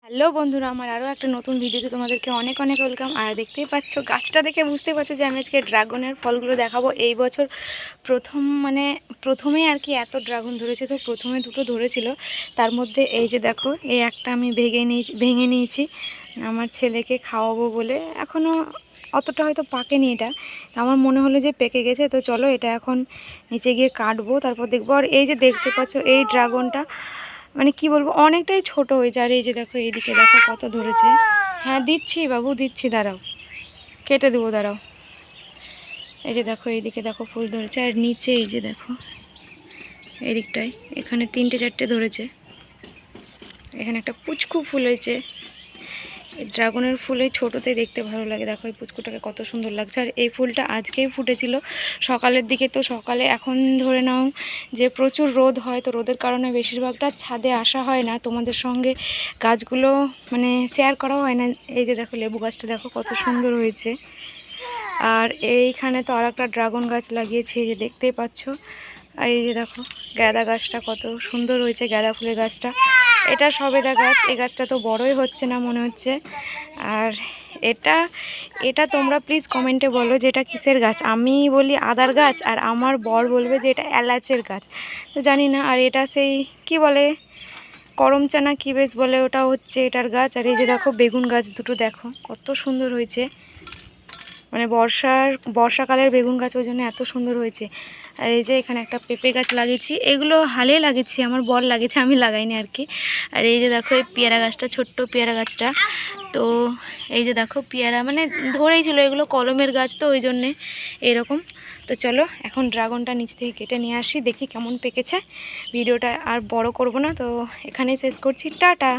Hello বন্ধুরা, আমার আরও একটা নতুন ভিডিওতে তোমাদেরকে অনেক অনেক ওয়েলকাম। আর দেখতেই পাচ্ছ, গাছটা দেখে বুঝতে পারছো যে আমি আজকে ড্রাগনের ফলগুলো দেখাবো। এই বছর প্রথমেই আর কি এত ড্রাগন ধরেছে। তো প্রথমে দুটো ধরেছিল, তার মধ্যে এই যে দেখো, এই একটা আমি ভেঙে নিয়েছি আমার ছেলেকে খাওয়াবো বলে। এখনও অতটা হয়তো পাকেনি এটা, আমার মনে হলো যে পেকে গেছে। তো চলো এটা এখন নিচে গিয়ে কাটবো, তারপর দেখবো। আর এই যে দেখতে পাচ্ছ, এই ড্রাগনটা মানে কি বলবো, অনেকটাই ছোট হয়েছে। আর এই যে দেখো, এইদিকে দেখো কত ধরেছে। হ্যাঁ দিচ্ছি বাবু, দিচ্ছি, দাঁড়াও, কেটে দেবো, দাঁড়াও। এই যে দেখো, এইদিকে দেখো ফুল ধরেছে। আর নিচে এই যে দেখো, এদিকটায় এখানে 3-4টে ধরেছে। এখানে একটা পুচকু ফুল হয়েছে। এই ড্রাগনের ফুল এই ছোটোতে দেখতে ভালো লাগে। দেখো এই পুচকুটাকে কত সুন্দর লাগছে। আর এই ফুলটা আজকেই ফুটেছিল সকালের দিকে। তো সকালে এখন ধরে নাও যে প্রচুর রোদ হয়, তো রোদের কারণে বেশিরভাগটা ছাদে আসা হয় না, তোমাদের সঙ্গে গাছগুলো মানে শেয়ার করা হয় না। এই যে দেখো লেবু গাছটা দেখো কত সুন্দর হয়েছে। আর এইখানে তো আর একটা ড্রাগন গাছ লাগিয়েছি, এই যে দেখতেই পাচ্ছ। আর এই যে দেখো গাঁদা গাছটা কত সুন্দর হয়েছে, গাঁদা ফুলের গাছটা। এটা সবেদা গাছ, এই গাছটা তো বড়ই হচ্ছে না মনে হচ্ছে। আর এটা এটা তোমরা প্লিজ কমেন্টে বলো যে এটা কিসের গাছ। আমি বলি আদার গাছ, আর আমার বর বলবে যে এটা এলাচের গাছ। তো জানি না। আর এটা সেই কি বলে, করমচা না কি বেশ বলে, ওটা হচ্ছে এটার গাছ। আর এই যে দেখো বেগুন গাছ দুটো দেখো কত সুন্দর হয়েছে, মানে বর্ষাকালের বেগুন গাছ, ওই জন্য এত সুন্দর হয়েছে। আর এই যে এখানে একটা পেঁপে গাছ লাগিয়েছি, এগুলো হালে লাগিয়েছি, আমার বর লাগিয়েছে, আমি লাগাইনি আর কি। আর এই যে দেখো এই পেয়ারা গাছটা, ছোট্ট পেয়ারা গাছটা। তো এই যে দেখো পেয়ারা মানে ধরেই ছিল, এগুলো কলমের গাছ তো ওই জন্যে এরকম। তো চলো এখন ড্রাগনটা নিচ থেকে কেটে নিয়ে আসি, দেখি কেমন পেকেছে। ভিডিওটা আর বড় করব না, তো এখানেই শেষ করছি, টাটা।